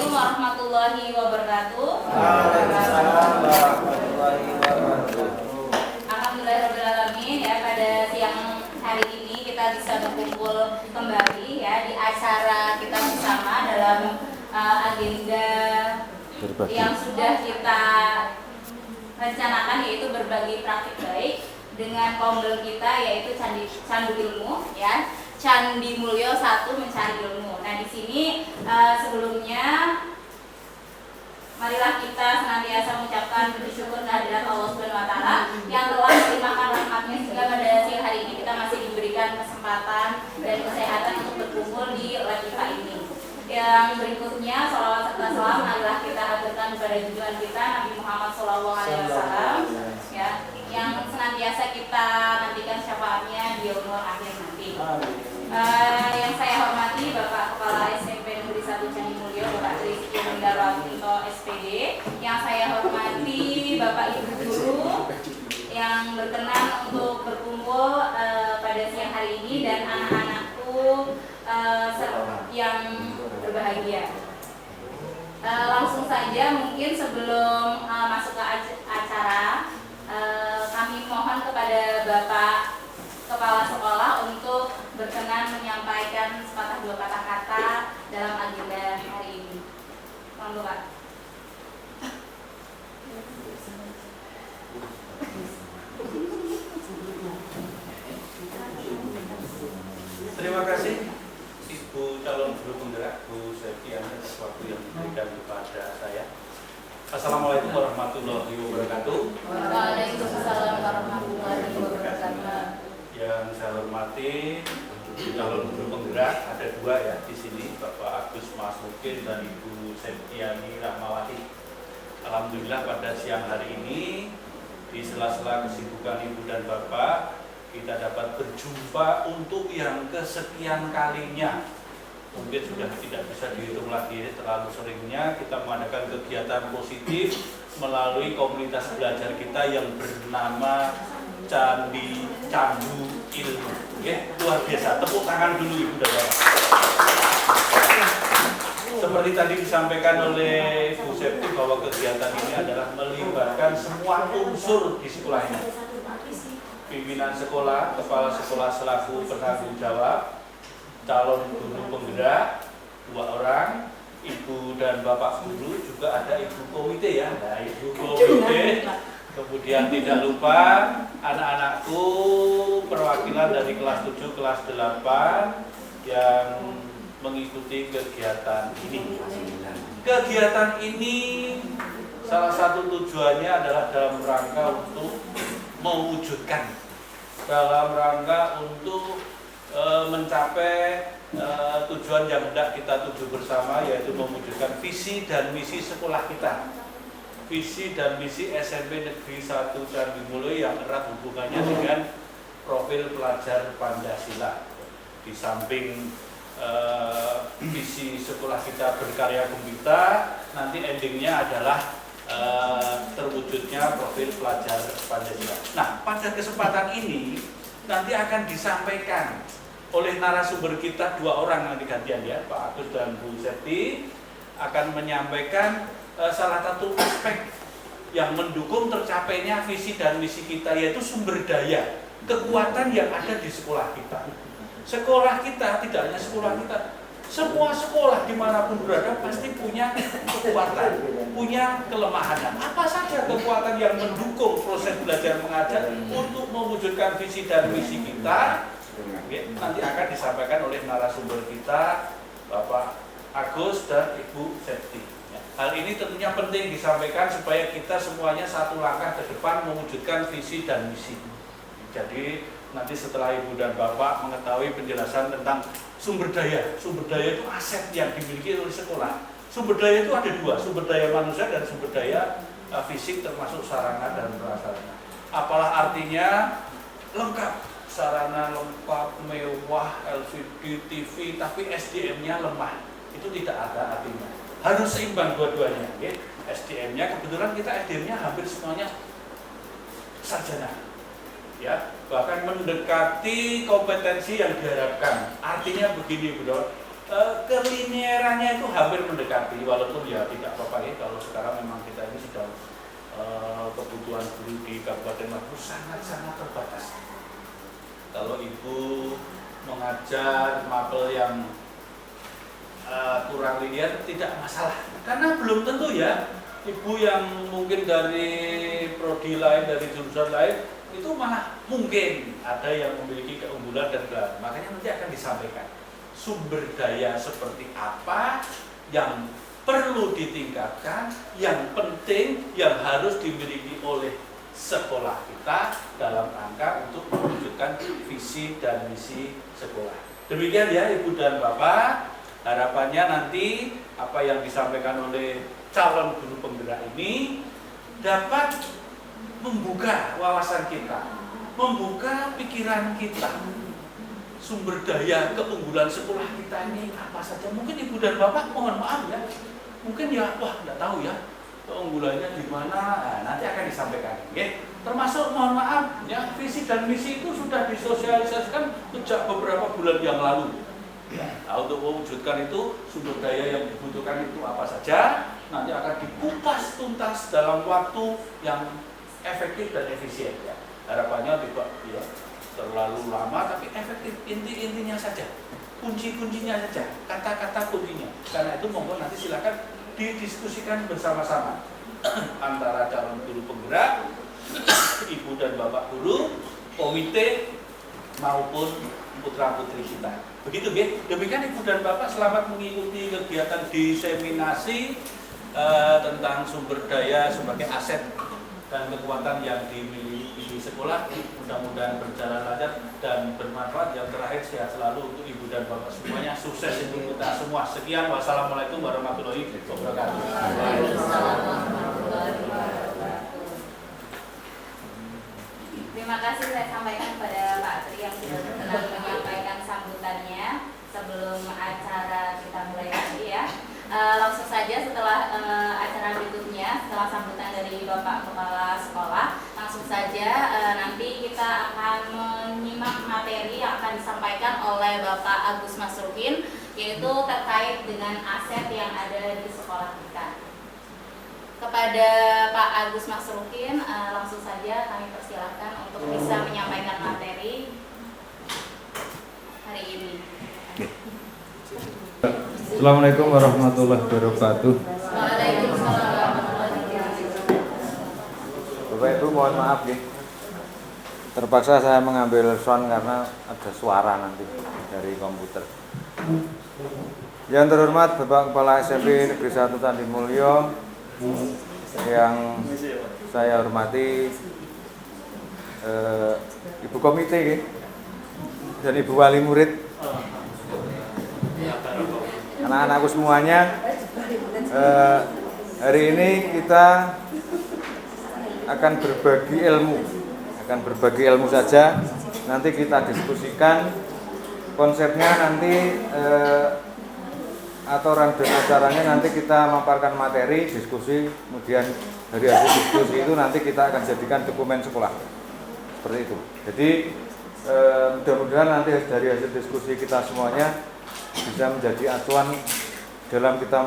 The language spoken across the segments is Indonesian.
Assalamualaikum warahmatullahi wabarakatuh. Waalaikumsalam warahmatullahi wabarakatuh. Alhamdulillahirrahmanirrahim, ya, pada siang hari ini kita bisa berkumpul kembali ya di acara kita bersama dalam agenda yang sudah kita rencanakan, yaitu berbagi praktik baik dengan kaum kita, yaitu Candu Ilmu ya. Candi Mulyo 1 mencari ilmu. Nah, di sini sebelumnya marilah kita senantiasa mengucapkan bersyukur kehadirat Allah Subhanahu wa taala yang telah melimpahkan rahmatnya sehingga pada siang hari ini kita masih diberikan kesempatan dan kesehatan untuk berkumpul di lab IPA ini. Yang berikutnya, sholawat serta salam marilah kita haturkan kepada junjungan kita Nabi Muhammad SAW ya, yang senantiasa kita nantikan syafaatnya di yaumul akhir nanti. Yang saya hormati Bapak Kepala SMP Negeri 1 Candi Mulyo, Bapak Rizky Mendarwanto SPD. Yang saya hormati Bapak Ibu Guru yang berkenan untuk berkumpul pada siang hari ini, dan anak-anakku yang berbahagia. Langsung saja, mungkin sebelum masuk ke acara, kami mohon kepada Bapak Kepala Sekolah untuk berkenan menyampaikan sepatah dua patah kata dalam agenda hari ini. Monggo, Pak. Terima kasih Ibu calon guru penggerak Bu Septian atas waktu yang diberikan kepada saya. Assalamualaikum warahmatullahi wabarakatuh. Waalaikumsalam warahmatullahi wabarakatuh. Yang saya hormati calon guru penggerak, ada dua ya di sini, Bapak Agus Masukin dan Ibu Septiani Rahmawati. Alhamdulillah pada siang hari ini di sela-sela kesibukan Ibu dan Bapak, kita dapat berjumpa untuk yang kesekian kalinya. Mungkin sudah tidak bisa dihitung lagi terlalu seringnya kita mengadakan kegiatan positif melalui komunitas belajar kita yang bernama Candu Ilmu. Oke, luar biasa. Tepuk tangan dulu Ibu dan Bapak. Seperti tadi disampaikan oleh Bu Septi bahwa kegiatan ini adalah melibatkan semua unsur di sekolah ini. Pimpinan sekolah, kepala sekolah selaku penanggung jawab, calon guru penggerak 2 orang, ibu dan bapak guru, juga ada ibu komite ya. Nah, ibu komite. Kemudian tidak lupa anak-anakku perwakilan dari kelas 7, kelas 8 yang mengikuti kegiatan ini. Kegiatan ini salah satu tujuannya adalah dalam rangka untuk mewujudkan, dalam rangka untuk mencapai tujuan yang hendak kita tuju bersama, yaitu mewujudkan visi dan misi sekolah kita. Visi dan misi SMP Negeri 1 Candi Mulyo yang erat hubungannya dengan profil pelajar Pancasila. Di samping visi sekolah kita berkarya gembira, nanti endingnya adalah terwujudnya profil pelajar Pancasila. Nah, pada kesempatan ini nanti akan disampaikan oleh narasumber kita 2 orang nanti gantian ya, Pak Agus dan Bu Septi akan menyampaikan salah satu aspek yang mendukung tercapainya visi dan misi kita, yaitu sumber daya, kekuatan yang ada di sekolah kita. Sekolah kita tidak hanya sekolah kita, semua sekolah dimanapun berada pasti punya kekuatan, punya kelemahan. Apa saja kekuatan yang mendukung proses belajar mengajar untuk mewujudkan visi dan misi kita, nanti akan disampaikan oleh narasumber kita, Bapak Agus dan Ibu Septi. Hal ini tentunya penting disampaikan supaya kita semuanya satu langkah ke depan mewujudkan visi dan misi. Jadi nanti setelah Ibu dan Bapak mengetahui penjelasan tentang sumber daya itu aset yang dimiliki oleh sekolah. Sumber daya itu ada 2, sumber daya manusia dan sumber daya fisik termasuk sarana dan prasarana. Apalah artinya lengkap, sarana lengkap, mewah, LCD, TV, tapi SDM-nya lemah. Itu tidak ada artinya. Harus seimbang dua-duanya. Okay? SDM-nya, kebetulan kita SDM-nya hampir semuanya sarjana. Ya, bahkan mendekati kompetensi yang diharapkan. Artinya begini, Bro. kelinearannya itu hampir mendekati, walaupun ya tidak apa-apa ya kalau sekarang memang kita ini sedang kebutuhan guru di Kabupaten Magelang sangat-sangat terbatas. Kalau ibu mengajar mapel yang kurang linear tidak masalah, karena belum tentu ya ibu yang mungkin dari prodi lain, dari jurusan lain itu malah mungkin ada yang memiliki keunggulan dan kelebihan. Makanya nanti akan disampaikan sumber daya seperti apa yang perlu ditingkatkan, yang penting, yang harus dimiliki oleh sekolah kita dalam rangka untuk mewujudkan visi dan misi sekolah. Demikian ya Ibu dan Bapak, harapannya nanti apa yang disampaikan oleh calon guru penggerak ini dapat membuka wawasan kita, membuka pikiran kita. Sumber daya keunggulan sekolah kita ini apa saja? Mungkin Ibu dan Bapak mohon maaf ya, mungkin ya wah nggak tahu ya keunggulannya di mana. Nah, nanti akan disampaikan. Ya. Termasuk mohon maaf ya, visi dan misi itu sudah disosialisasikan sejak beberapa bulan yang lalu. Ya, untuk mewujudkan itu sumber daya yang dibutuhkan itu apa saja nanti akan dikupas tuntas dalam waktu yang efektif dan efisien. Ya. Harapannya tidak ya terlalu lama tapi efektif, intinya saja, kunci-kuncinya saja, kata-kata kuncinya. Karena itu monggo nanti silakan didiskusikan bersama-sama antara calon guru penggerak, ibu dan bapak guru, komite maupun putra-putri kita. Begitu ya. Demikian ibu dan bapak, selamat mengikuti kegiatan diseminasi tentang sumber daya sebagai aset dan kekuatan yang dimiliki di sekolah. Mudah-mudahan berjalan lancar dan bermanfaat. Yang terakhir, sehat selalu untuk ibu dan bapak semuanya, sukses untuk kita semua. Sekian, wassalamualaikum warahmatullahi wabarakatuh. Terima kasih saya sampaikan kepada Pak Tri yang sudah berkenan menyampaikan sambutannya sebelum acara kita mulai lagi ya. Langsung saja setelah acara berikutnya, setelah sambutan dari Bapak Kepala Sekolah, langsung saja nanti kita akan menyimak materi yang akan disampaikan oleh Bapak Agus Masruhin, yaitu terkait dengan aset yang ada di sekolah kita. Kepada Pak Agus Masruhin, langsung saja kami persilahkan untuk bisa menyampaikan materi hari ini. Assalamualaikum warahmatullahi wabarakatuh. Waalaikumsalam warahmatullahi wabarakatuh. Bapak Ibu mohon maaf ya, terpaksa saya mengambil sound karena ada suara nanti dari komputer. Yang terhormat Bapak Kepala SMP Negeri 1 Candi Mulyo, yang saya hormati Ibu Komite ya, dan Ibu Wali Murid, anak-anakku semuanya. Hari ini kita akan berbagi ilmu saja. Nanti kita diskusikan konsepnya nanti atau rangkaian acaranya nanti kita memaparkan materi, diskusi, kemudian dari hasil diskusi itu nanti kita akan jadikan dokumen sekolah. Seperti itu. Jadi mudah-mudahan nanti dari hasil diskusi kita semuanya bisa menjadi acuan dalam kita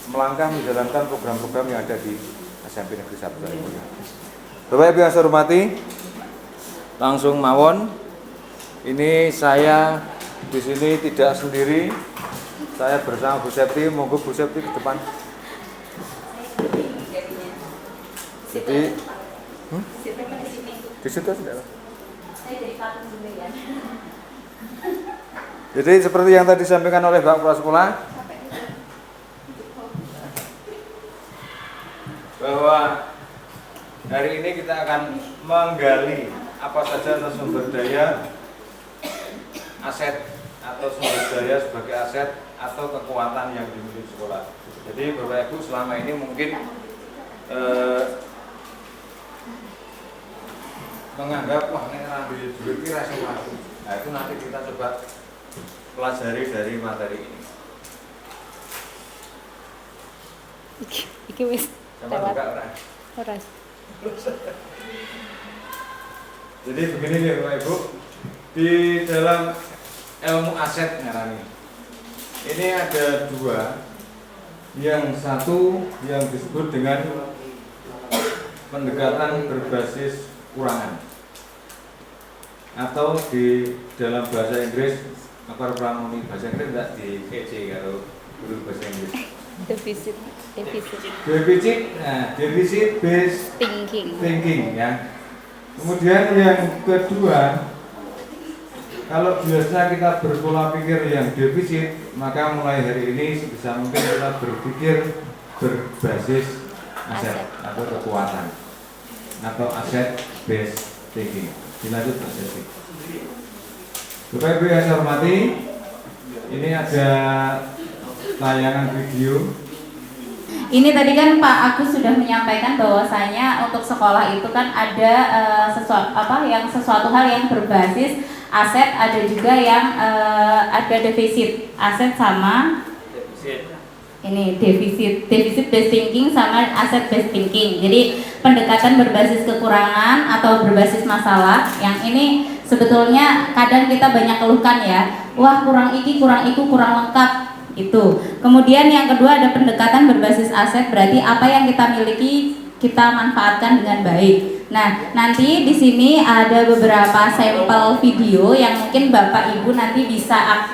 melangkah menjalankan program-program yang ada di SMP Negeri 1 Candi Mulyo. Bapak Ibu yang saya hormati, langsung mawon. Ini saya di sini tidak sendiri. Saya bersama Bu Septi. Monggo Bu Septi ke depan. Jadi di situ sudah. Jadi seperti yang tadi disampaikan oleh Bapak Kepala Sekolah, bahwa hari ini kita akan menggali apa saja sumber daya aset atau sumber daya sebagai aset atau kekuatan yang dimiliki sekolah. Jadi Bapak Ibu selama ini mungkin menganggap wah ini ambil duit kira sesuatu. Nah itu nanti kita coba pelajari dari materi ini. Iki wis Sama juga orang. ora. Jadi begini nih Bapak Ibu, di dalam ilmu aset ngarani. Ini ada dua. Yang satu yang disebut dengan pendekatan berbasis kurangan, atau di dalam bahasa Inggris, apa pramuni bahasa Inggris enggak di EC kalau guru bahasa Inggris. Defisit. Defisit based thinking ya. Kemudian yang kedua, kalau biasa kita berpola pikir yang defisit, maka mulai hari ini sebisa mungkin kita berpikir berbasis aset atau kekuatan atau aset based thinking. Dilanjut Mas Devi. Bapak Ibu yang saya hormati, ini ada tayangan video. Ini tadi kan Pak Agus sudah menyampaikan bahwasanya untuk sekolah itu kan ada sesuatu hal yang berbasis aset, ada juga yang ada defisit aset sama ini defisit based thinking sama aset based thinking. Jadi pendekatan berbasis kekurangan atau berbasis masalah yang ini sebetulnya kadang kita banyak keluhkan ya, wah kurang iki kurang itu kurang lengkap itu. Kemudian yang kedua ada pendekatan berbasis aset, berarti apa yang kita miliki kita manfaatkan dengan baik. Nah, nanti di sini ada beberapa sampel video yang mungkin Bapak Ibu nanti bisa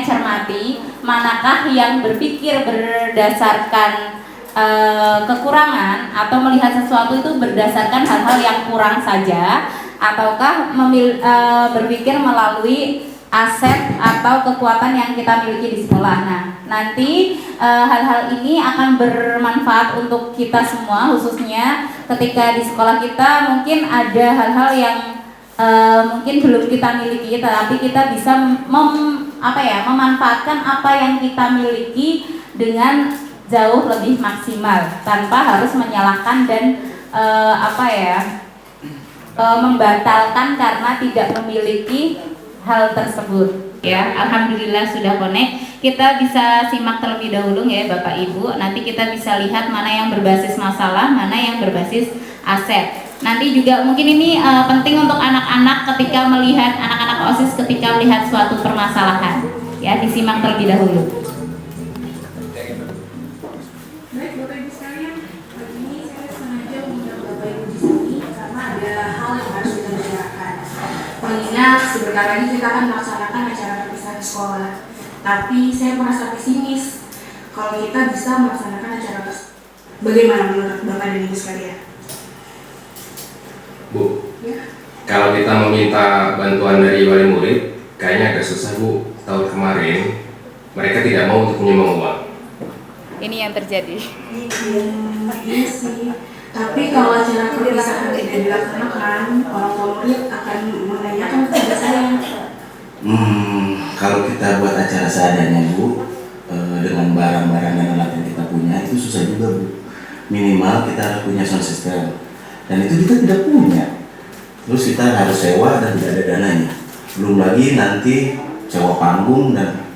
cermati manakah yang berpikir berdasarkan kekurangan atau melihat sesuatu itu berdasarkan hal-hal yang kurang saja, ataukah berpikir melalui aset atau kekuatan yang kita miliki di sekolah. Nah, nanti hal-hal ini akan bermanfaat untuk kita semua, khususnya ketika di sekolah kita mungkin ada hal-hal yang mungkin belum kita miliki, tetapi kita bisa memanfaatkan apa yang kita miliki dengan jauh lebih maksimal tanpa harus menyalahkan dan membatalkan karena tidak memiliki hal tersebut ya. Alhamdulillah sudah connect. Kita bisa simak terlebih dahulu ya Bapak Ibu. Nanti kita bisa lihat mana yang berbasis masalah, mana yang berbasis aset. Nanti juga mungkin ini penting untuk anak-anak ketika melihat anak-anak OSIS ketika melihat suatu permasalahan. Ya, disimak terlebih dahulu. Baik Bapak Ibu sekalian, hari ini saya sengaja mengundang Bapak Ibu di sini karena ada hal yang harus kita bicarakan. Mengingat sebentar lagi kita akan melaksanakan acara perpisahan sekolah. Tapi saya merasa pesimis kalau kita bisa melaksanakan acara tersebut. Bagaimana menurut Bapak dan Ibu sekalian? Bu, Ya. kalau kita meminta bantuan dari wali murid, kayaknya agak susah Bu. Tahun kemarin mereka tidak mau untuk menyumbang uang. Ini yang terjadi. Iya sih. Tapi kalau acara perpisahan tidak dilaksanakan, orang tua murid akan menanyakan kepada saya. Kalau kita buat acara seadanya Bu, dengan barang-barang dan alat yang kita punya itu susah juga Bu. Minimal kita harus punya sound system, dan itu kita tidak punya. Terus kita harus sewa dan tidak ada dananya. Belum lagi nanti sewa panggung dan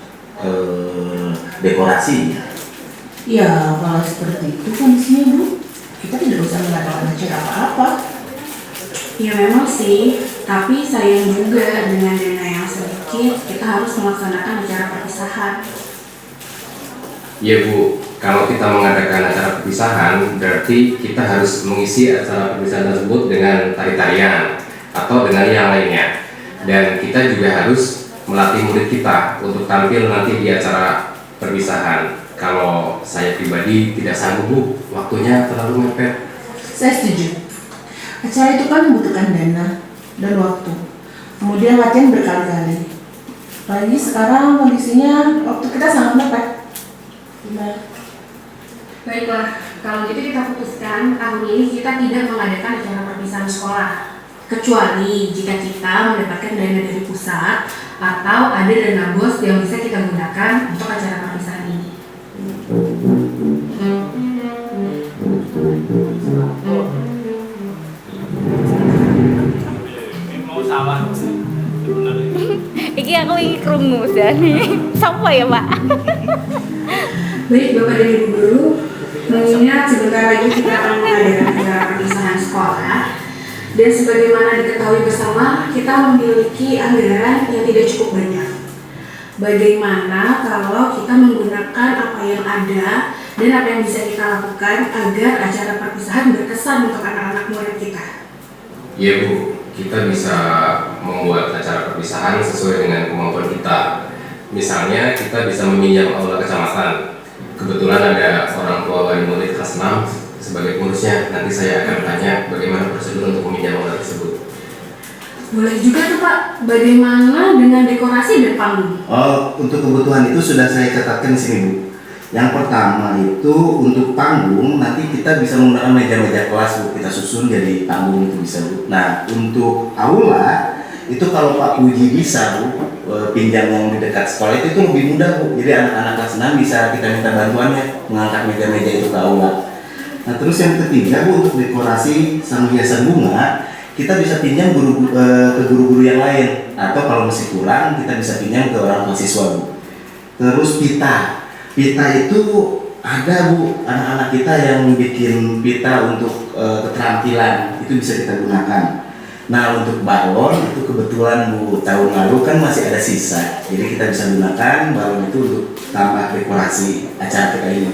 dekorasi. Ya, kalau seperti itu kondisinya Bu, kita tidak usah mengadakan acara apa-apa. Ya memang sih, tapi sayang juga dengan dana yang sedikit, kita harus melaksanakan acara perpisahan. Ya Bu, kalau kita mengadakan acara perpisahan, berarti kita harus mengisi acara perpisahan tersebut dengan tari-tarian atau dengan yang lainnya. Dan kita juga harus melatih murid kita untuk tampil nanti di acara perpisahan. Kalau saya pribadi tidak sanggup Bu, waktunya terlalu mepet. Saya setuju. Acara itu kan membutuhkan dana dan waktu. Kemudian latihan berkali-kali. Apalagi sekarang kondisinya waktu kita sangat mepet. Baiklah, kalau gitu kita putuskan tahun ini kita tidak mengadakan acara perpisahan sekolah. Kecuali jika kita mendapatkan dana dari pusat atau ada dana BOS yang bisa kita gunakan untuk acara perpisahan ini. Mau salah. Iki aku ingin krungu jane. Sapa ya, Pak? Baik Bapak dan Ibu guru, mengingat sebentar lagi kita akan mengadakan acara perpisahan sekolah, Dan sebagaimana diketahui bersama, kita memiliki anggaran yang tidak cukup banyak. Bagaimana kalau kita menggunakan apa yang ada dan apa yang bisa kita lakukan agar acara perpisahan berkesan untuk anak-anak murid kita? Iya Bu, kita bisa membuat acara perpisahan sesuai dengan kemampuan kita. Misalnya kita bisa meminjam aula kecamatan. Kebetulan ada orang tua wali murid kelas 6 sebagai pengurusnya. Nanti saya akan tanya bagaimana prosedur untuk meminjam aula tersebut. Boleh juga tuh Pak, bagaimana dengan dekorasi dan panggung? Oh, untuk kebutuhan itu sudah saya catatkan di sini Bu. Yang pertama itu untuk panggung nanti kita bisa menggunakan meja-meja kelas Bu, kita susun jadi panggung itu bisa Bu. Nah untuk aula itu kalau Pak Puji bisa Bu, pinjam yang di dekat sekolah itu lebih mudah Bu. Jadi anak-anak kelas 6 bisa kita minta bantuannya mengangkat meja-meja itu ke aula. Nah terus yang ketiga Bu, untuk dekorasi sama hiasan bunga kita bisa pinjam ke guru-guru yang lain, atau kalau masih kurang kita bisa pinjam ke orang tua siswa Bu. Terus pita itu ada Bu, anak-anak kita yang bikin pita untuk keterampilan itu bisa kita gunakan. Nah untuk balon itu kebetulan Bu, tahun lalu kan masih ada sisa, jadi kita bisa gunakan balon itu untuk tambah dekorasi acara kita ini.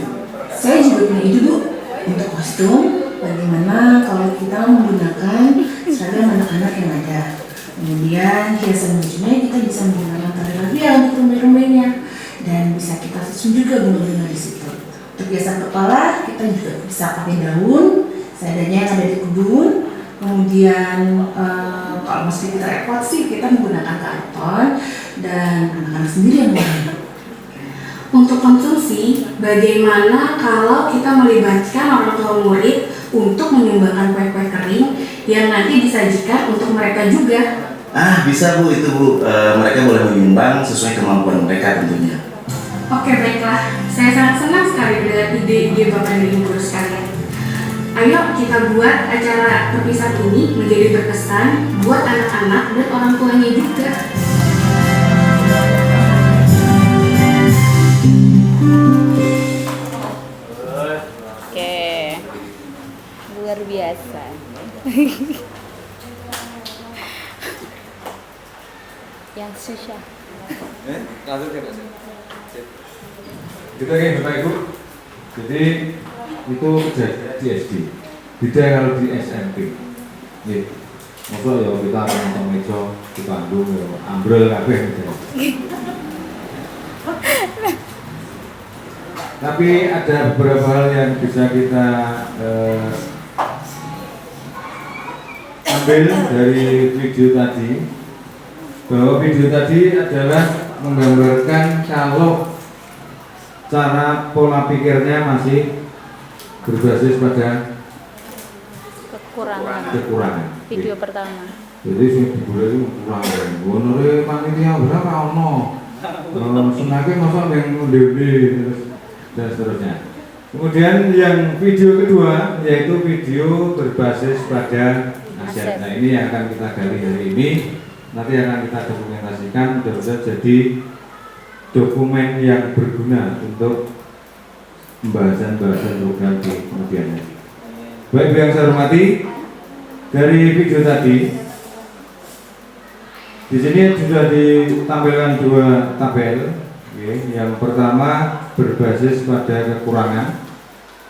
Saya juga punya ide Bu, untuk kostum. Bagaimana kalau kita menggunakan seragam anak-anak yang ada? Kemudian hiasan bajunya kita bisa menggunakan tali rafia untuk rumbai-rumbainya, dan bisa kita susun juga bunga-bunga di situ. Untuk hiasan kepala kita juga bisa pakai daun, seadanya yang ada di kebun. Kemudian kalau masih kita repot sih kita menggunakan karton dan anak-anak sendiri yang warna. Untuk konsumsi, bagaimana kalau kita melibatkan orang tua murid untuk menyumbangkan kue-kue kering yang nanti disajikan untuk mereka juga? Bisa Bu, itu Bu, mereka boleh menyumbang sesuai kemampuan mereka tentunya. Oke baiklah, saya sangat senang sekali dengan ide-ide Bapak dan Ibu guru sekalian. Ayo kita buat acara perpisahan ini menjadi berkesan buat anak-anak dan orang tuanya juga. Oke. Luar biasa. Yang susah. Lanjut ya Pak. Gitu ya Bapak Ibu. Jadi itu di SD. Beda kalau di SMP. Nih, maksud ya kita nonton meja di Bandung ya ambrol kabeh gitu. Tapi ada beberapa hal yang bisa kita ambil dari video tadi, bahwa video tadi adalah menggambarkan kalau cara pola pikirnya masih berbasis pada kekurangan. Video pertama. Jadi sing dibule itu kurang. Bonore panitia berapa ono? Senake masa yang ndebe dan seterusnya. Kemudian yang video kedua yaitu video berbasis pada aset. Nah ini yang akan kita gali hari ini. Nanti akan kita dokumentasikan mudah-mudahan jadi dokumen yang berguna untuk pembahasan-pembahasan program di kemudian hari. Baik yang saya hormati, dari video tadi di sini sudah ditampilkan dua tabel. Yang pertama berbasis pada kekurangan,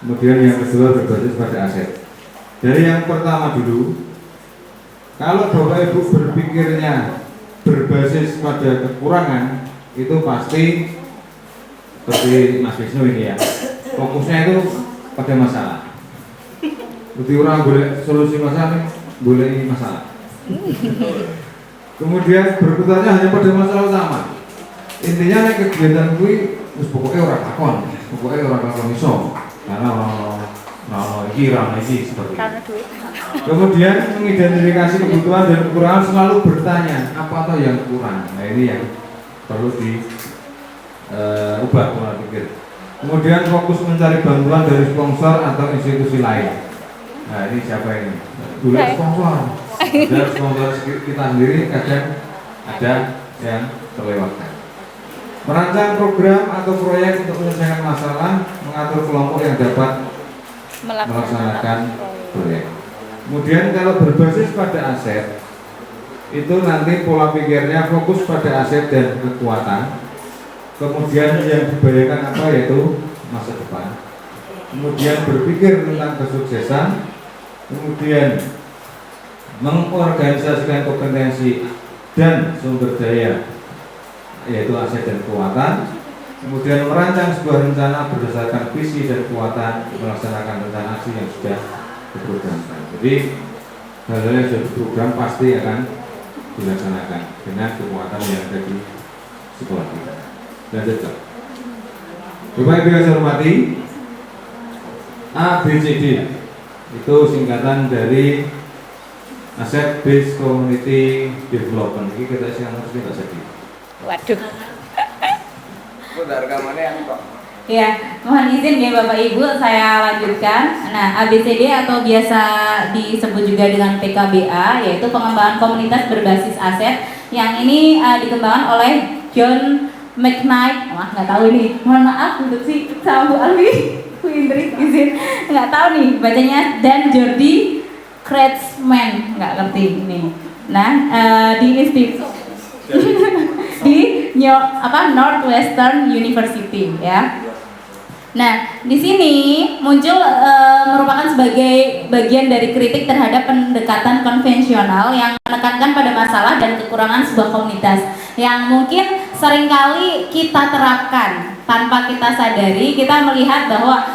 kemudian yang kedua berbasis pada aset. Dari yang pertama dulu, kalau Bapak Ibu berpikirnya berbasis pada kekurangan, itu pasti seperti Mas Wisnu ini ya, fokusnya itu pada masalah. Jadi orang boleh solusi masalah, boleh masalah. Kemudian berputarnya hanya pada masalah utama. Intinya nek kegiatan kuwi wis pokoke ora takon, pokoke ora takon iso. Karena orang iki seperti itu. Kemudian mengidentifikasi kebutuhan dan kekurangan, selalu bertanya apa toh yang kurang. Nah ini yang perlu diubah pola pikir. Kemudian fokus mencari bantuan dari sponsor atau institusi lain. Nah ini siapa ini? Dulu sponsor. Dan sponsor kita sendiri kadang ada yang terlewatkan. Merancang program atau proyek untuk menyelesaikan masalah, mengatur kelompok yang dapat melaksanakan proyek. Kemudian kalau berbasis pada aset, itu nanti pola pikirnya fokus pada aset dan kekuatan. Kemudian yang dibayangkan apa, yaitu masa depan. Kemudian berpikir tentang kesuksesan. Kemudian mengorganisasikan kompetensi dan sumber daya, yaitu aset dan kekuatan. Kemudian merancang sebuah rencana berdasarkan visi dan kekuatan, melaksanakan rencana aksi yang sudah diprogramkan. Jadi hal-hal yang sudah diprogram pasti akan dilaksanakan dengan kekuatan yang ada di sekolah kita. Lanjutkan. Bapak Ibu yang saya hormati, ABCD itu singkatan dari Asset Based Community Development. Ini kita siang harus tidak sedih. Waduh. Udah rekamannya yang kok. Ya, mohon izin ya Bapak Ibu, saya lanjutkan. Nah, ABCD atau biasa disebut juga dengan PKBA, yaitu pengembangan komunitas berbasis aset, yang ini dikembangkan oleh John McKnight. Wah, nggak tahu ini. Mohon maaf untuk si sama Bu Alwi, Bu Indri, izin nggak tahu nih bacanya, dan Jordi Kretschmann, nggak ngerti ini. Nah, di institut di Northwestern University ya. Nah, di sini muncul merupakan sebagai bagian dari kritik terhadap pendekatan konvensional yang menekankan pada masalah dan kekurangan sebuah komunitas yang mungkin seringkali kita terapkan tanpa kita sadari. Kita melihat bahwa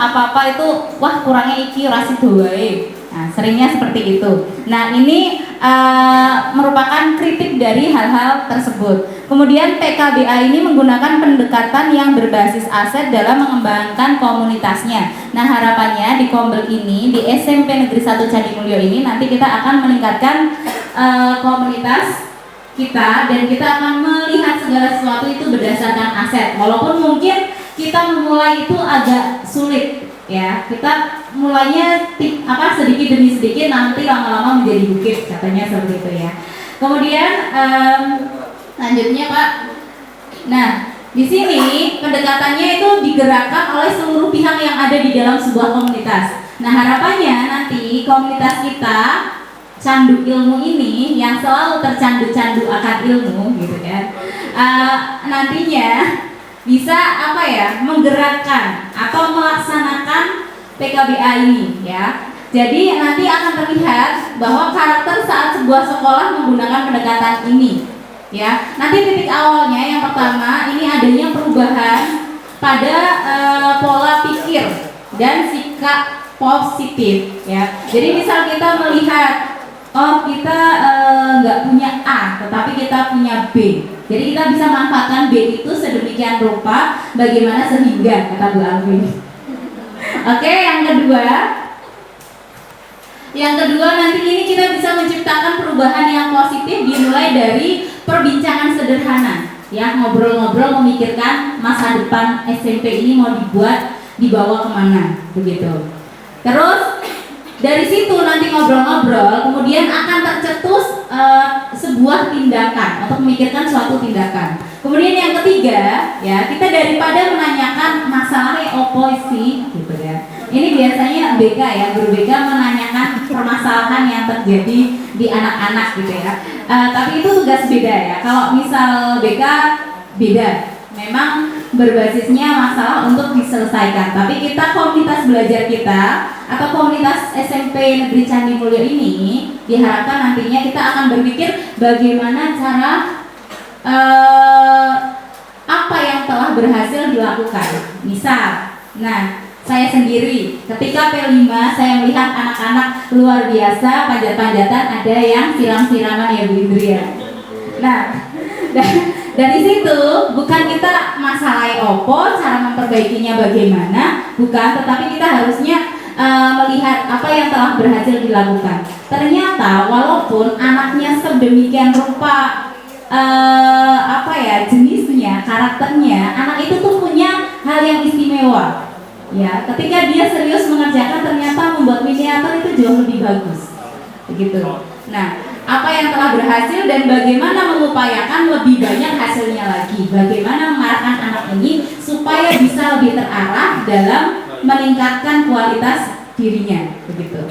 apa-apa itu wah kurangnya iki rasi doae. Nah, seringnya seperti itu. Nah, ini merupakan kritik dari hal-hal tersebut. Kemudian PKBA ini menggunakan pendekatan yang berbasis aset dalam mengembangkan komunitasnya. Nah, harapannya di Kombel ini, di SMP Negeri 1 Candi Mulyo ini nanti kita akan meningkatkan komunitas kita, dan kita akan melihat segala sesuatu itu berdasarkan aset. Walaupun mungkin kita memulai itu agak sulit ya, kita mulainya sedikit demi sedikit, nanti lama-lama menjadi bukit, katanya seperti itu ya. Kemudian lanjutnya Pak. Nah, di sini pendekatannya itu digerakkan oleh seluruh pihak yang ada di dalam sebuah komunitas. Nah, harapannya nanti komunitas kita candu ilmu ini yang selalu tercandu-candu akan ilmu gitu kan, nantinya bisa menggerakkan atau melaksanakan PKBA ini ya. Jadi nanti akan terlihat bahwa karakter saat sebuah sekolah menggunakan pendekatan ini ya. Nanti titik awalnya yang pertama ini adanya perubahan pada pola pikir dan sikap positif ya. Jadi misal kita melihat kita nggak punya A tetapi kita punya B. Jadi kita bisa manfaatkan B itu sedemikian rupa bagaimana sehingga, kata Bu Alwi. Oke, yang kedua nanti ini kita bisa menciptakan perubahan yang positif dimulai dari perbincangan sederhana ya, ngobrol-ngobrol memikirkan masa depan SMP ini mau dibawa kemana begitu. Terus dari situ nanti ngobrol-ngobrol kemudian akan tercetus sebuah tindakan untuk memikirkan suatu tindakan. Kemudian yang ketiga ya, kita daripada menanyakan masalahnya oposisi gitu ya, ini biasanya BK ya, guru BK menanyakan permasalahan yang terjadi di anak-anak gitu ya. Tapi itu tugas beda ya. Kalau misal BK beda, memang berbasisnya masalah untuk diselesaikan. Tapi kita komunitas belajar kita atau komunitas SMP Negeri Candi Mulyo ini diharapkan nantinya kita akan berpikir bagaimana cara apa yang telah berhasil dilakukan. Misal, saya sendiri ketika P5 saya melihat anak-anak luar biasa panjat-panjatan, ada yang siram-siraman ya Bu Indri ya. Nah, dari situ bukan kita masalahnya opo, cara memperbaikinya bagaimana, bukan, tetapi kita harusnya melihat apa yang telah berhasil dilakukan. Ternyata walaupun anaknya sedemikian rupa jenisnya, karakternya, anak itu tuh punya hal yang istimewa. Ya, ketika dia serius mengerjakan ternyata membuat miniatur itu jauh lebih bagus. Begitu. Nah, apa yang telah berhasil dan bagaimana mengupayakan lebih banyak hasilnya lagi. Bagaimana mengarahkan anak ini supaya bisa lebih terarah dalam meningkatkan kualitas dirinya, begitu.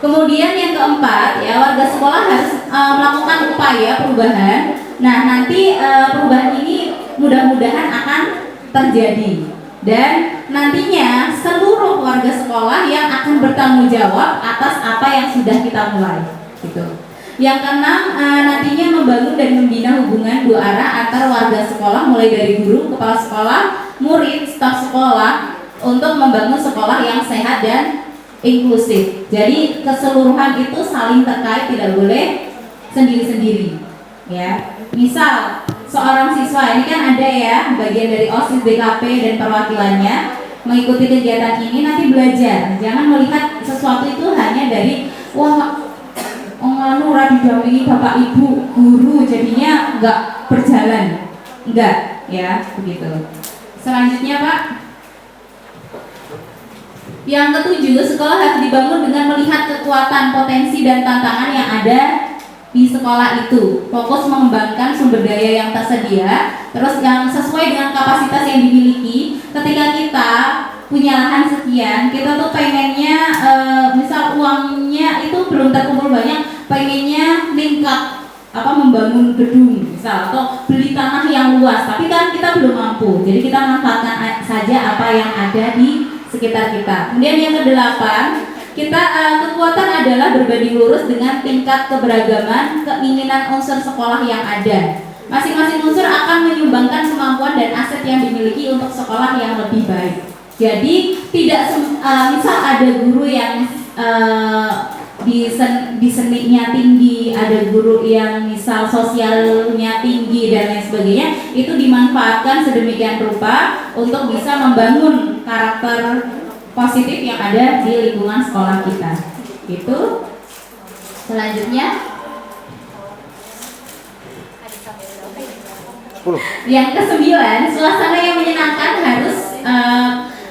Kemudian yang keempat, ya, warga sekolah harus melakukan upaya perubahan. Nah, nanti perubahan ini mudah-mudahan akan terjadi, dan nantinya seluruh warga sekolah yang akan bertanggung jawab atas apa yang sudah kita mulai, gitu. Yang keenam, nantinya membangun dan membina hubungan dua arah antar warga sekolah, mulai dari guru, kepala sekolah, murid, staf sekolah, untuk membangun sekolah yang sehat dan inklusif. Jadi keseluruhan itu saling terkait, tidak boleh sendiri-sendiri, ya. Misal seorang siswa, ini kan ada ya bagian dari OSIS, DKP dan perwakilannya mengikuti kegiatan ini, nanti belajar. Jangan melihat sesuatu itu hanya dari wah ora didampingi bapak ibu guru jadinya nggak berjalan, enggak, ya, begitu. Selanjutnya Pak, yang ketujuh, sekolah harus dibangun dengan melihat kekuatan, potensi dan tantangan yang ada di sekolah itu. Fokus mengembangkan sumber daya yang tersedia, terus yang sesuai dengan kapasitas yang dimiliki. Ketika kita punya lahan sekian, kita tuh pengennya misal uangnya itu belum terkumpul banyak, pengennya meningkat, membangun gedung misal, atau beli tanah yang luas, tapi kan kita belum mampu. Jadi kita manfaatkan saja apa yang ada di sekitar kita. Kemudian yang kedelapan, kita kekuatan adalah berbanding lurus dengan tingkat keberagaman keinginan unsur sekolah yang ada. Masing-masing unsur akan menyumbangkan kemampuan dan aset yang dimiliki untuk sekolah yang lebih baik. Jadi tidak misal ada guru yang di seninya tinggi, ada guru yang misal sosialnya tinggi dan lain sebagainya, itu dimanfaatkan sedemikian rupa untuk bisa membangun karakter positif yang ada di lingkungan sekolah kita. Itu. Selanjutnya, yang kesembilan, suasana yang menyenangkan harus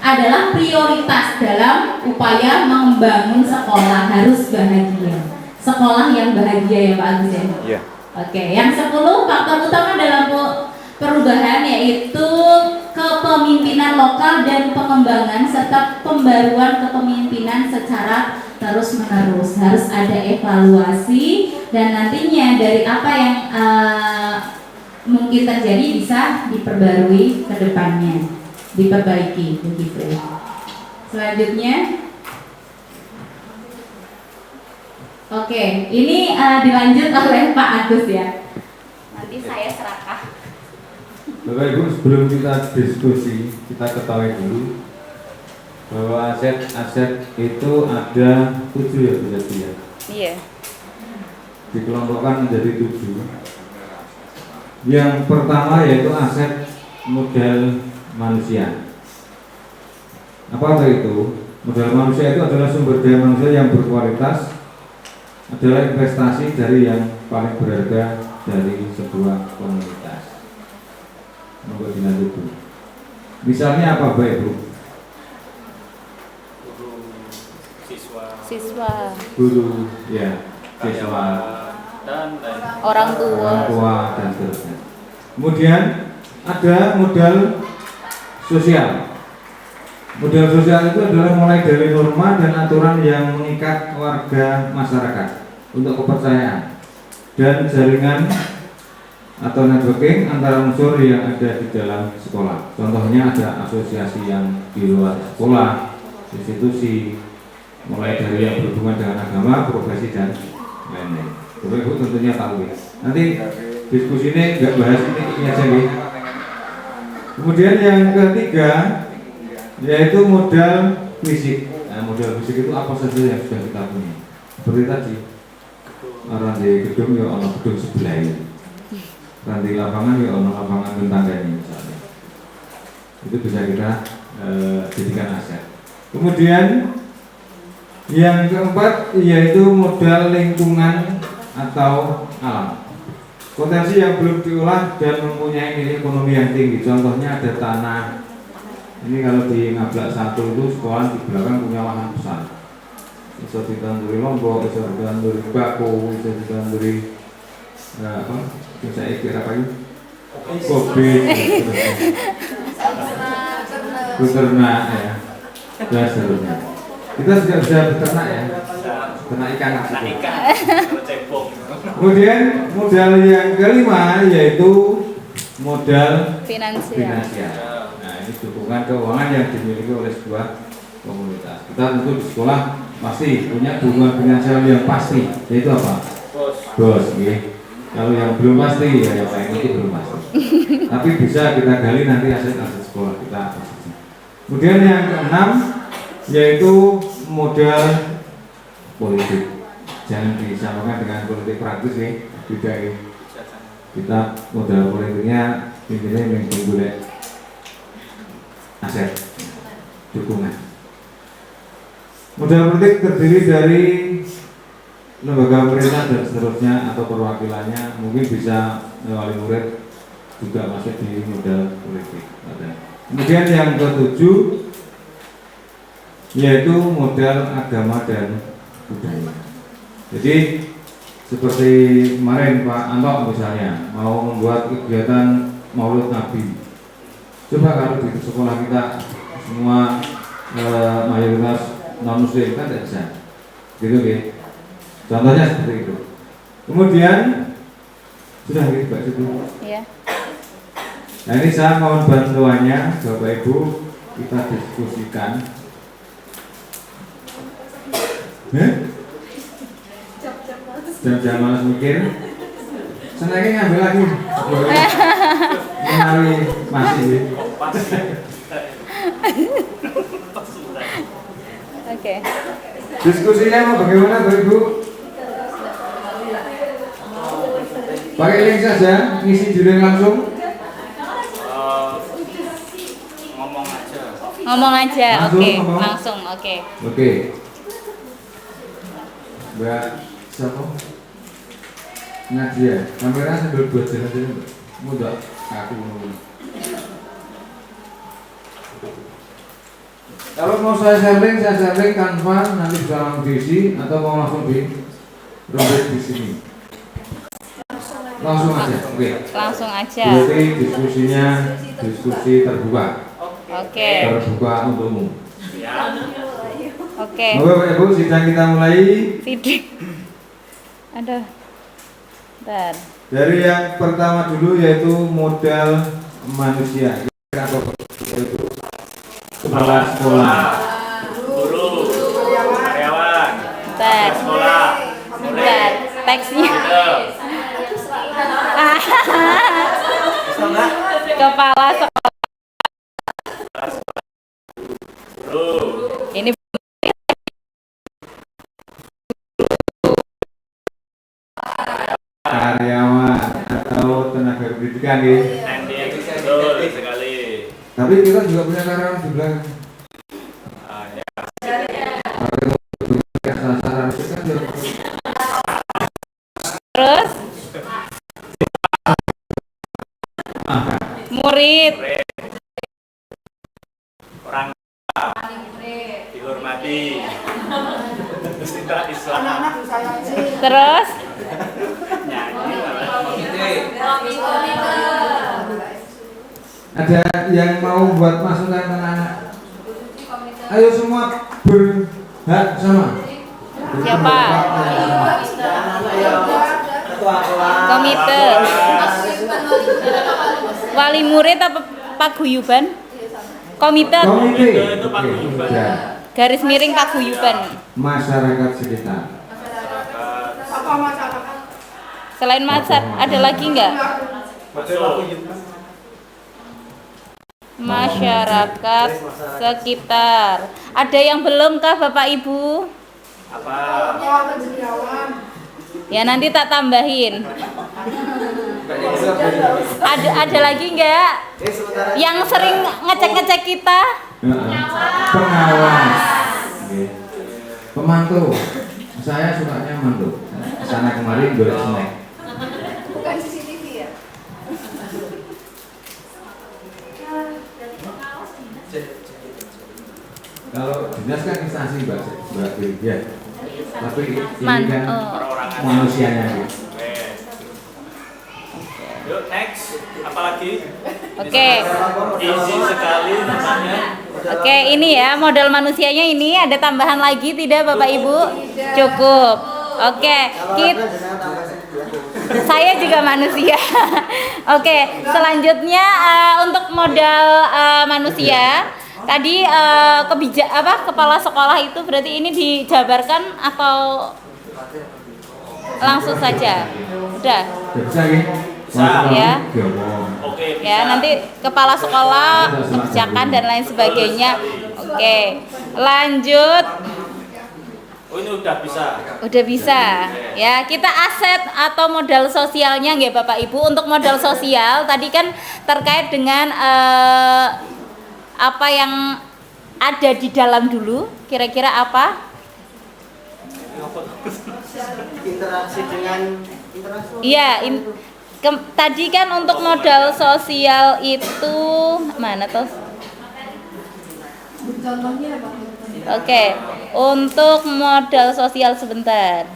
adalah prioritas dalam upaya membangun sekolah. Harus bahagia, sekolah yang bahagia, ya Pak Agus ya. Yeah. Oke, yang 10, faktor utama dalam perubahan yaitu kepemimpinan lokal dan pengembangan serta pembaruan kepemimpinan secara terus-menerus. Harus ada evaluasi, dan nantinya dari apa yang mungkin terjadi bisa diperbarui ke depannya, diperbaiki, begitu. Selanjutnya, oke, ini dilanjut oleh Pak Agus ya. Nanti saya serakah. Bapak Ibu, sebelum kita diskusi, kita ketahui dulu bahwa aset itu ada 7 ya, berarti ya. Iya. Dikelompokkan menjadi 7. Yang pertama yaitu aset modal manusia. Apa itu? Modal manusia itu adalah sumber daya manusia yang berkualitas, adalah investasi dari yang paling berharga dari sebuah komunitas. Nomor dilanjut dulu. Misalnya apa Bapak Ibu? Guru, Siswa, Guru, ya, siswa, dan lain. orang tua. Dan seterusnya. Kemudian ada modal sosial. Modal sosial itu adalah mulai dari norma dan aturan yang mengikat warga masyarakat untuk kepercayaan dan jaringan atau networking antara unsur yang ada di dalam sekolah. Contohnya ada asosiasi yang di luar sekolah, institusi, mulai dari yang berhubungan dengan agama, profesi dan lain-lain. Bapak Ibu tentunya tahu ya. Nanti diskusi ini nggak bahas ini aja nih. Kemudian yang ketiga yaitu modal fisik. Nah, modal fisik itu apa saja yang sudah kita punya? Seperti tadi, orang di gedung ya orang gedung sebelah ini. Dan di lapangan ya ono lapangan tentangga ini misalnya. Itu bisa kita jadikan aset. Kemudian yang keempat yaitu modal lingkungan atau alam. Potensi yang belum diolah dan mempunyai nilai ekonomi yang tinggi. Contohnya ada tanah. Ini kalau di Ngablak 1 itu sekolah di belakang punya lahan besar. Bisa ditanduri lombok, bisa ditanduri bako, bisa ditanduri bisa ikut apa itu? Kopi, beternak ya, dan seterusnya. Kita juga bisa beternak ya. kena ikan. Kena ikan, kalau cebong. Kemudian modal yang kelima yaitu modal Finansial. finansial. Nah, ini dukungan keuangan yang dimiliki oleh sebuah komunitas. Kita tentu di sekolah pasti punya dukungan finansial yang pasti, yaitu apa? Bos, okay. Kalau yang belum pasti ya yang lain itu belum pasti. Tapi bisa kita gali nanti aset-aset sekolah kita. Kemudian yang keenam yaitu modal politik. Jangan disamakan dengan politik praktis ya, tidak ya. Kita modal politiknya intinya menggulai aset dukungan. Modal politik terdiri dari lembaga pemerintah dan seterusnya atau perwakilannya, mungkin bisa wali murid juga masuk di modal politik. Kemudian yang ketujuh yaitu modal agama dan budaya. Jadi seperti kemarin Pak Antok misalnya mau membuat kegiatan Maulid Nabi. Coba kalau di sekolah kita semua mayoritas non muslim kan tidak bisa, gitu ya. Contohnya seperti itu. Kemudian sudah gitu Pak Situ. Ya. Nah ini saya mohon bantuannya Bapak Ibu, kita diskusikan. Jam-jam malas mikir. Senangnya ngambil lagi. Menawi masih. Oke. Diskusinya mau bagaimana Bapak Ibu? Pakai link saja, ngisi judul langsung. Ngomong aja. Ngomong aja, Langsung oke. ngomong. Langsung, oke. Oke. Mbak siapa? Nadia, kamera sambil buat jalan-jalan. Mudah, aku ngomong. Kalau mau saya sharing Canva, nanti bisa langsung diisi atau mau langsung di robek di sini. Langsung aja, oke. Langsung aja. Berarti diskusinya diskusi terbuka. Oke. Terbuka untuk umum. Oke. Oke, Bapak Ibu, sidang kita mulai. Video. Aduh. Bentar. Dari yang pertama dulu yaitu modal manusia. Yaitu kepala sekolah. Guru, karyawan, Bentar. sekolah, Bentar. Teksnya. Kepala sekolah. guru, Ini Karyawan atau tenaga pendidikan ya. nanti betul sekali. Tapi kita juga punya karyawan di belakang. Ya. Sasaran itu kan juga. terus murid. Orang dihormati. Tidak Islam. Terus Nyanyi. Ada yang mau buat masukan anak-anak? Ayo semua berhak sama. siapa? Komite. Wali murid apa paguyuban? Komite. Komite. Itu paguyuban. Ya. Garis miring paguyuban. Masyarakat sekitar. Selain masyarakat ada lagi nggak? Masyarakat sekitar. Ada yang belum kah Bapak Ibu? Apa? Ya nanti tak tambahin. Ada lagi nggak? Yang sering ngecek kita? Pengawas. Oke. Pemantau. Saya sukanya mantu. Sana kemarin golek snack. Bukan CCTV ya? Kalau dinas kan instansi Mbak ya. Tapi ini Man- kan Perorangan. manusianya. Oke. Yuk next. Apalagi? Oke. Easy sekali namanya. Oke, ini ya modal manusianya ini ada tambahan lagi tidak Bapak Ibu? Cukup. Oke, saya juga manusia. Oke, selanjutnya untuk modal manusia tadi kepala sekolah itu berarti ini dijabarkan atau langsung saja? Udah. Ya. Oke, Ya, nanti kepala sekolah, kebijakan dan lain sebagainya. Oke. Lanjut. Oh, ini udah bisa. Udah bisa. Ya, kita aset atau modal sosialnya nggih Bapak Ibu. Untuk modal sosial tadi kan terkait dengan apa yang ada di dalam dulu. Kira-kira apa? Interaksi dengan Iya, tadi kan untuk modal sosial itu mana tuh? Contohnya apa? Oke, untuk modal sosial sebentar.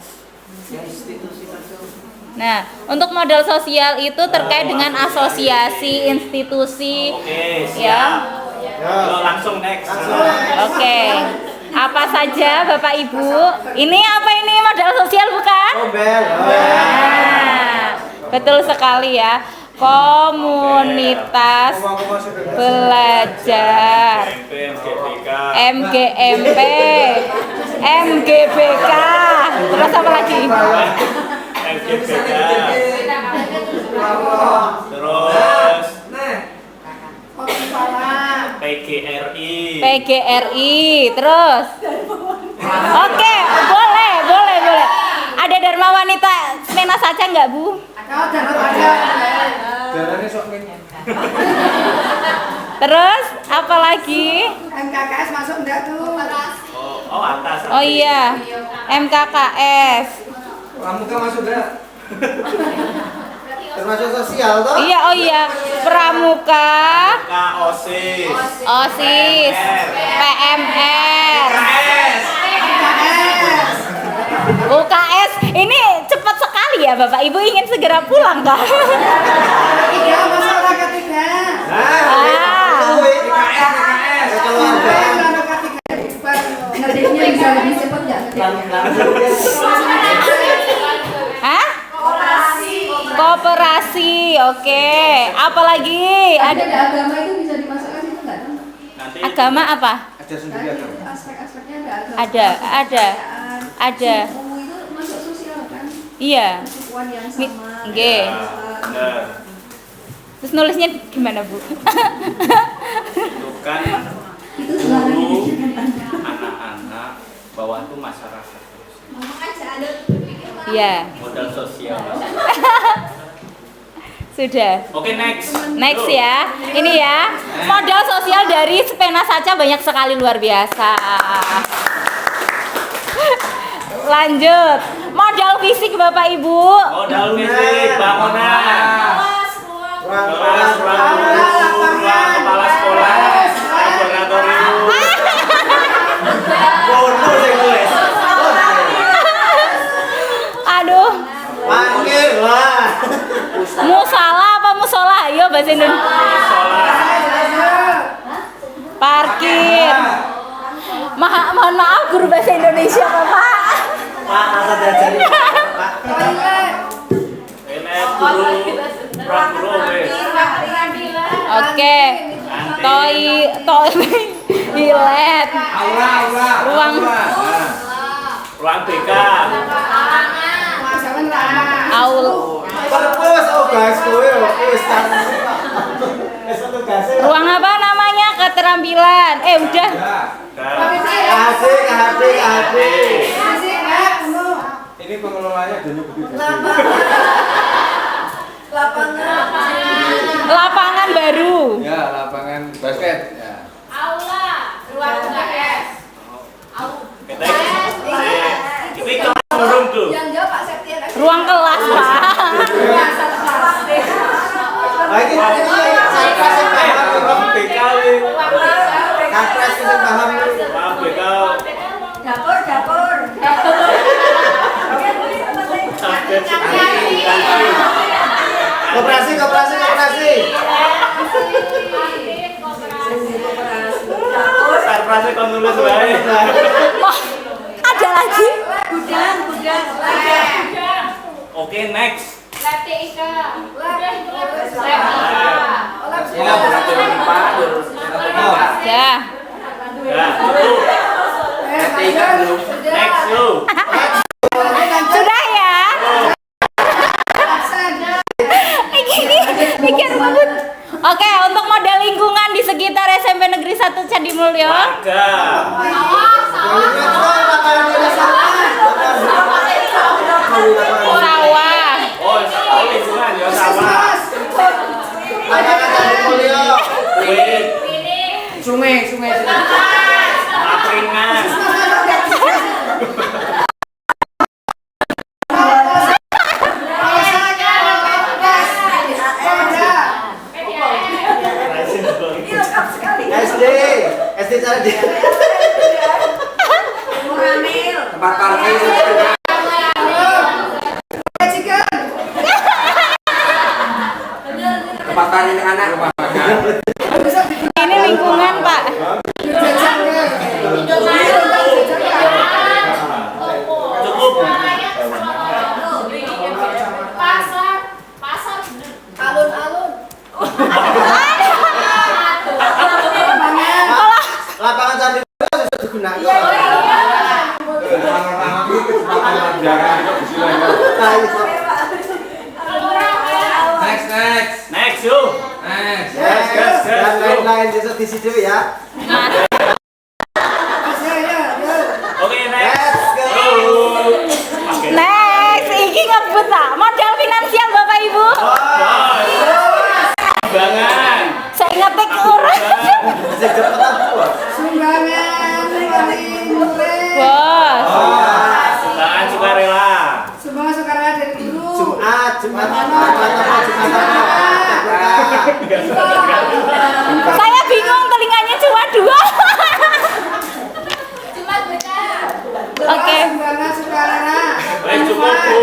Nah, untuk modal sosial itu terkait dengan asosiasi, institusi, Oke, ya. Yo, langsung next. Oke. Apa saja Bapak Ibu? Ini apa ini modal sosial bukan? Nah, betul sekali ya. Komunitas belajar MGMP, MGBK, terus apa lagi? MGBK. Terus PGRI. PGRI, terus. Oke, boleh. Ada Dharma Wanita Smena saja nggak Bu? Terus apa lagi? MKKS masuk enggak tuh? Oh, atas. Oh iya, MKKS. Pramuka masuk enggak? Termasuk sosial toh? Iya, oh iya, Pramuka, KOSIS. OSIS, PMR, UKS. Ini cepat sekali ya Bapak Ibu, ingin segera pulang kah? Iya, masuk olahraga ketiga. Ngedeknya bisa lebih cepat nggak? Hah? Koperasi, oke. Apalagi Ada ada agama itu bisa dimasukkan itu nggak? Nanti agama apa? Ada sendiri agama. Aspek-aspeknya ada agama. Ada. Suku itu masuk sosial kan? Iya. Sukuan yang sama. Oke. benar. Terus nulisnya gimana Bu? Itu kan Itu selalu guru, diajarkan Anda. anak-anak, bawah itu masyarakat. Iya. Modal sosial. Sudah. Oke, next. Next Yuk. ya. Ini ya. Modal sosial dari Spena saja banyak sekali, luar biasa. Lanjut. Modal fisik Bapak Ibu. Modal fisik, bangunan. Kelas, ruang guru, ruang kepala sekolah, laboratorium. Bono sing nulis. Aduh. Panggil lah. Musala apa musola? Ayo bahasa Indonesia. Parkir. Mohon maaf guru bahasa Indonesia Bapak. Pak, masa diajari Pak. Ini guru, ruang guru, wes. Oke. Toilet. Ruang Ruang BK. aul. Perpus oh guys kowe wis tak. Wis tugasnya. Ruang apa namanya? Keterampilan. Udah. Asik. Ini pengelolanya Donyo Budi. Lapangan baru. Ya, lapangan basket. Ya. Ruang UKS. Kita ini kelas burung tuh. Ruang kelas, Pak. Lagi saya sing paham Ruang BK. Kapres sing paham. Ruang BK. Dapur. Sampai sekali. Koperasi. Koperasi. kelasnya kon nulis wae. Ada lagi? Gudang. Oke, next. Lab TIK. Ya, berarti lupa. Ya. Ya, itu. Next lu. Sudah ya? Ini ribut. Oke, untuk model lingkungan di sekitar SMP Negeri 1 Candi Mulyo. Warga. Sawah. Oh, lingkungan ya sawah. Wait. Sungai. Angkringan. SD cara dia. Tempat parkir. Tempat tanya anak rumah makan. Ini lingkungan, Pak. Cukup. Pasar. Lapangan Candi Mulyo sudah digunakan. Next yuk. Dan lain-lain besok di situ ya. Oke, next. Let's go. Oke. Next, ini ngebut lah. Modal finansial Bapak Ibu. Sumbangan. Saya ngetik urut. Bos. Sumbangan sukarela. Saya bingung telinganya cuma 2. Oke. Wes cukup, Bu.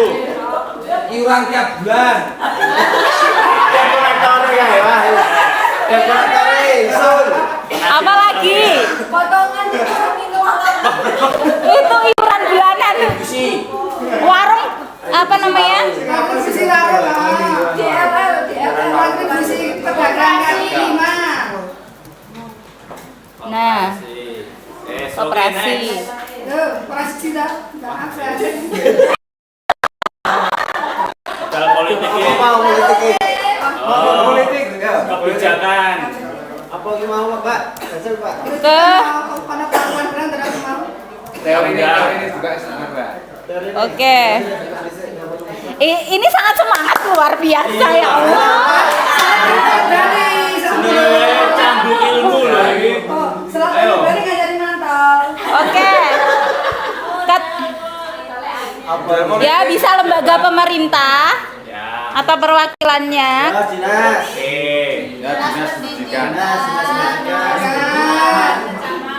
Iuran tiap bulan. Dekorator ya, dekorator Sun. Apa lagi? Potongan Itu iuran bulanan. Warung apa namanya? Nah, koperasi. Dalam politik ya. Mau politik. Oh, Politik ya. kebijakan. Apa gimana, Pak? Dasar, Pak. Ke Teori ini juga sangat, Pak. Oke. Ini sangat semangat luar biasa ya Allah. Cambuk ilmu loh ini. Ayo. Oke. Ya bisa lembaga pemerintah Ya. atau perwakilannya. Ya, dinas. Oke. Ya, dinas pendidikan.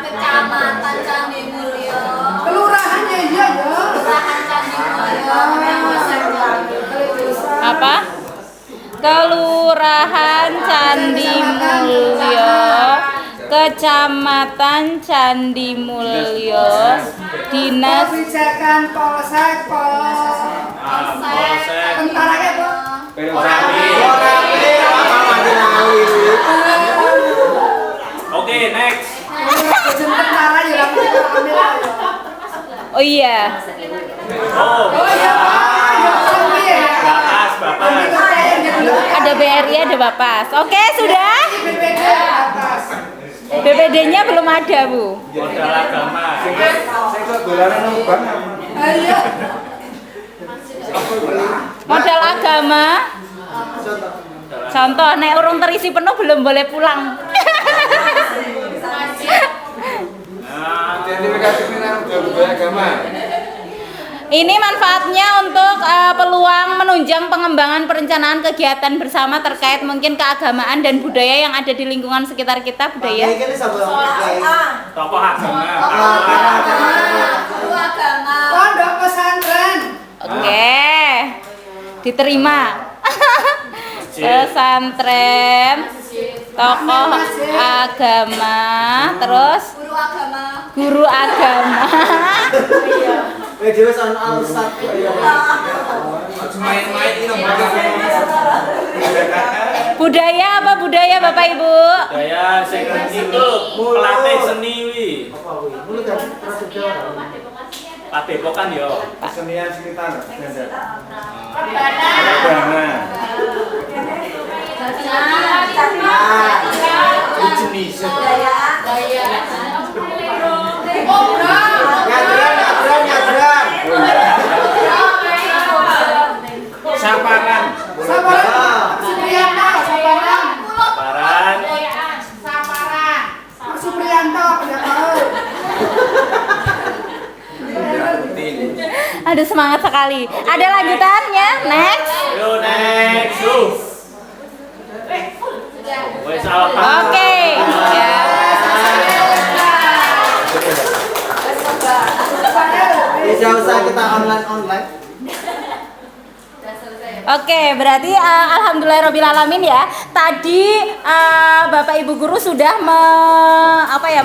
Kecamatan Candi Mulyo. Apa? Kelurahan Candi Mulyo, Kecamatan Candi Mulyo, Dinas Polsek. Oke, next. Oh iya, Oh, Bapas. ada BRI, ada Bapas. Oke, sudah? BPD-nya belum ada, Bu. Modal agama. Modal agama. Contoh, nek urung terisi penuh belum boleh pulang. Sertifikasi budaya agama. Ini manfaatnya untuk peluang menunjang pengembangan perencanaan kegiatan bersama terkait mungkin keagamaan dan budaya yang ada di lingkungan sekitar kita, budaya. Tokoh agama. Oke, diterima. pesantren, tokoh agama, terus guru agama. Dewe soal alsat. Main-main ini Budaya apa budaya Bapak Ibu? Daya sing itu pelatih seni wi. Padepokan yo. kesenian sekitar. Nyadran. Saparan. Aduh semangat sekali. Ada lanjutannya? Next. Yo next. Wes apa? Oke. Ya. Tidak usah kita online. Oke, berarti alhamdulillahirobbilalamin ya. Tadi Bapak Ibu guru sudah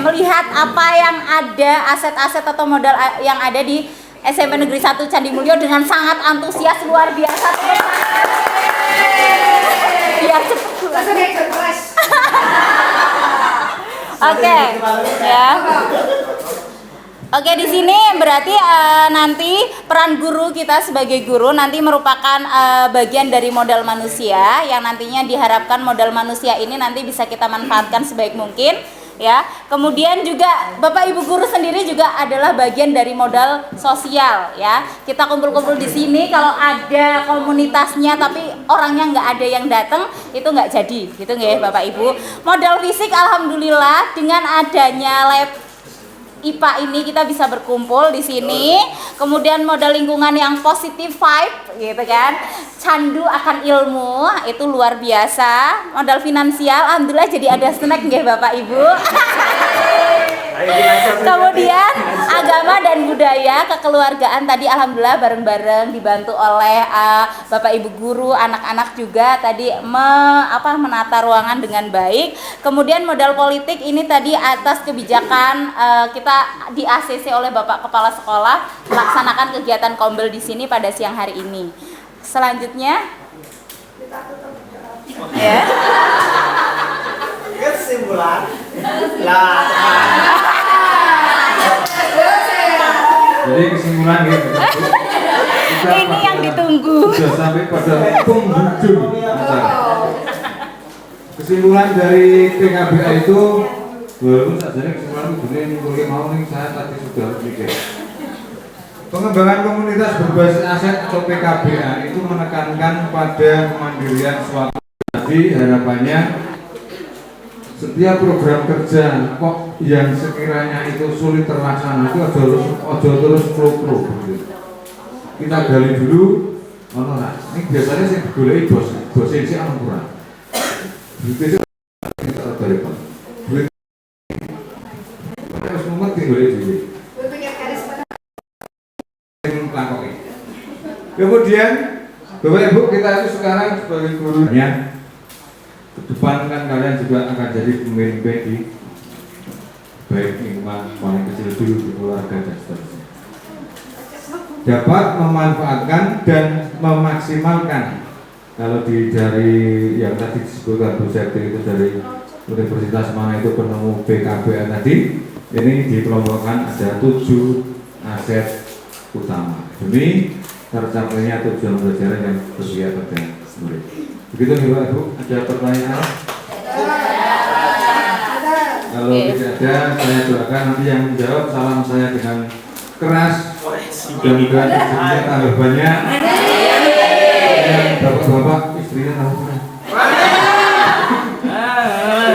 melihat apa yang ada, aset-aset atau modal yang ada di SMP Negeri 1 Candi Mulyo dengan sangat antusias luar biasa. Biar cepet pulang. Oke, ya. Oke, di sini berarti nanti peran guru kita sebagai guru nanti merupakan bagian dari modal manusia yang nantinya diharapkan modal manusia ini nanti bisa kita manfaatkan sebaik mungkin ya. Kemudian juga Bapak Ibu guru sendiri juga adalah bagian dari modal sosial ya. Kita kumpul-kumpul di sini kalau ada komunitasnya tapi orangnya nggak ada yang datang itu nggak jadi gitu nggak ya Bapak Ibu. Modal fisik alhamdulillah dengan adanya lab IPA ini kita bisa berkumpul di sini. Kemudian modal lingkungan yang positive vibe gitu kan. Candu akan ilmu itu luar biasa. Modal finansial alhamdulillah jadi ada snack nggih Bapak Ibu. Kemudian agama dan budaya kekeluargaan tadi alhamdulillah bareng-bareng dibantu oleh Bapak Ibu guru, anak-anak juga tadi menata ruangan dengan baik. Kemudian modal politik ini tadi atas kebijakan kita di ACC oleh Bapak Kepala Sekolah melaksanakan kegiatan kombel di sini pada siang hari ini. Selanjutnya ya. Kesimpulan. Lah. Jadi kesimpulan gitu. Ini yang ditunggu. Sudah sampai pada penghujung acara. Kesimpulan dari PKBA itu walaupun saja kesimpulan boleh mau nih saya tadi sudah mikir. Pengembangan komunitas berbasis aset atau PKBA itu menekankan pada kemandirian suatu. Jadi harapannya setiap program kerja kok yang sekiranya itu sulit terlaksana itu ojo terus kru kita gali dulu ini biasanya sih boleh bos ini sih aman kurang duit kita dari duit harus mengerti boleh duit kemudian Bapak Ibu kita itu sekarang sebagai gurunya ke depan kan kalian juga akan jadi pemimpin di baik lingkungan paling kecil dulu di keluarga dan seterusnya dapat memanfaatkan dan memaksimalkan kalau dari yang tadi disebutkan Bu Septi itu dari universitas mana itu penemu PKBA tadi ini dikelompokkan ada 7 aset utama demi tercapainya tujuan belajar yang berpihak pada murid. Begitu nih Pak Ibu, ada pertanyaan? Kalau tidak ada, saya doakan nanti yang menjawab salam saya dengan keras. Mudah-mudahan istrinya tambah banyak. Dan bapak-bapak istrinya tambah banyak.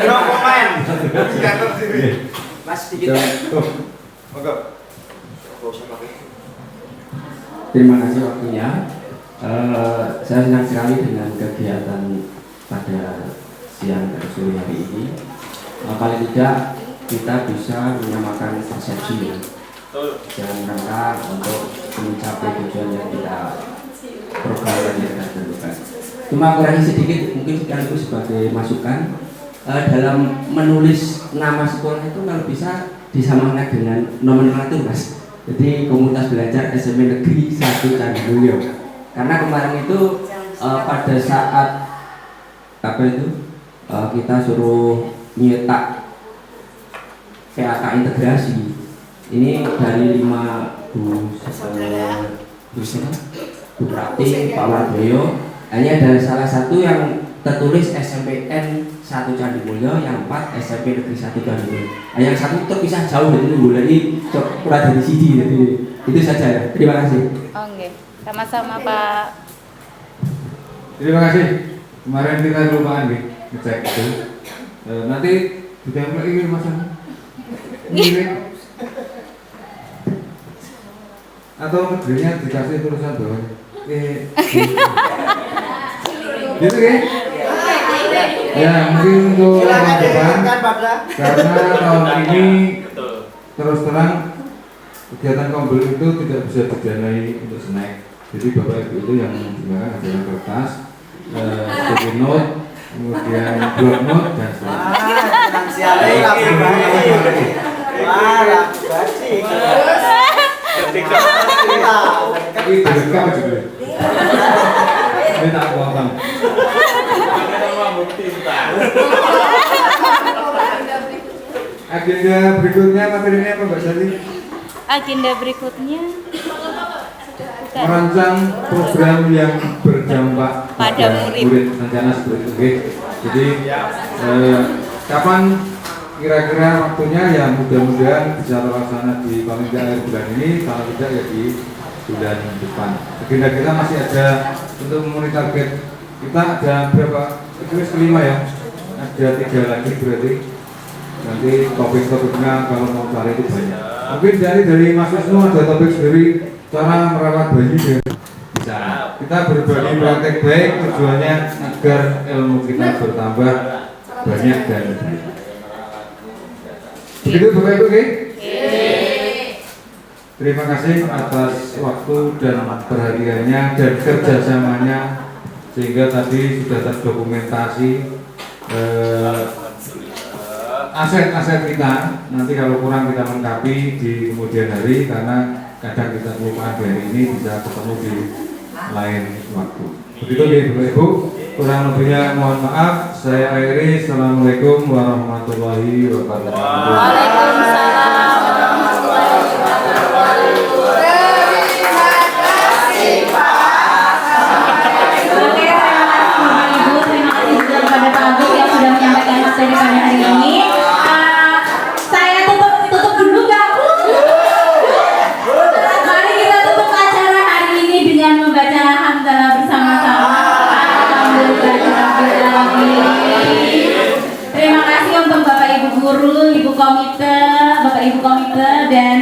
No comment. Mas sedikit. Terima kasih waktunya. Saya senang sekali dengan kegiatan pada siang atau sore hari ini. Paling tidak kita bisa menyamakan persepsi dalam rangka untuk mencapai tujuan yang kita program yang kita tentukan. Cuma kurangi sedikit, mungkin sekaligus sebagai masukan dalam menulis nama sekolah itu kalau bisa disamakan dengan nomenklatur Mas. Jadi komunitas belajar SMP Negeri 1 Candimulyo. Karena kemarin itu pada saat kita suruh nyetak PAK integrasi ini dari 5 Bu Prati, Pak Wardoyo, hanya ada salah satu yang tertulis SMPN 1 Candimulyo, yang 4 SMP Negeri 1 Candimulyo. Yang satu terpisah jauh, jadi mulai kurang dari sini. Jadi itu saja ya. Terima kasih. Oke, sama-sama Pak. Terima kasih. Kemarin kita lupaan nih ngecek itu. Nanti ditempel ini Mas. Ini atau negerinya dikasih tulisan bawah. Gitu ya? Ya mungkin untuk tahun depan, karena tahun ini terus terang kegiatan Kombel itu tidak bisa didanai untuk snack. Jadi Bapak Ibu itu yang menggunakan adalah kertas, sticky note, kemudian block note dan ini direkam juga. Ini tak potong. Agenda berikutnya materinya apa Mbak Sari? Agenda berikutnya merancang program yang berdampak pada murid. Rencana seperti itu. Jadi kapan kira-kira waktunya ya mudah-mudahan bisa terlaksana di paling tidak akhir bulan ini, kalau tidak ya di bulan depan. Agenda kita masih ada untuk memenuhi target. Kita ada berapa? Itu kelima ya. Ada 3 lagi berarti. Nanti topik-topiknya kalau mau cari itu banyak. Mungkin dari Mas Wisnu ada topik sendiri cara merawat bayi ya. Bisa. Kita berbagi praktek baik, tujuannya agar ilmu kita bertambah banyak dan baik. Begitu Bapak Ibu, oke? Terima kasih atas waktu dan perhatiannya dan kerjasamanya sehingga tadi sudah terdokumentasi aset-aset kita. Nanti kalau kurang kita lengkapi di kemudian hari karena kadang kita kelupaan hari ini bisa ketemu di lain waktu. Begitu ya Bapak Ibu. Kurang lebihnya mohon maaf. Saya akhiri. Assalamualaikum warahmatullahi wabarakatuh. Waalaikumsalam warahmatullahi wabarakatuh. Terima kasih Pak. Oke, terima kasih Bapak Ibu, terima kasih juga kepada Pak Agus yang sudah menyampaikan materi pada hari ini. Saya tutup dulu nggak? Mari kita tutup acara hari ini dengan membaca hamdalah bersama-sama. Terima kasih untuk Bapak Ibu guru, Ibu komite, Bapak Ibu komite dan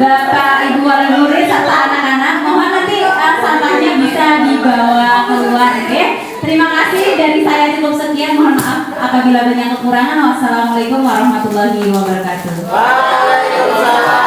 Bapak Ibu wali murid serta anak-anak. Mohon nanti sampahnya bisa dibawa keluar, oke? Terima kasih, dari saya cukup sekian. Mohon maaf apabila banyak kekurangan. Wassalamualaikum warahmatullahi wabarakatuh. Waalaikumsalam.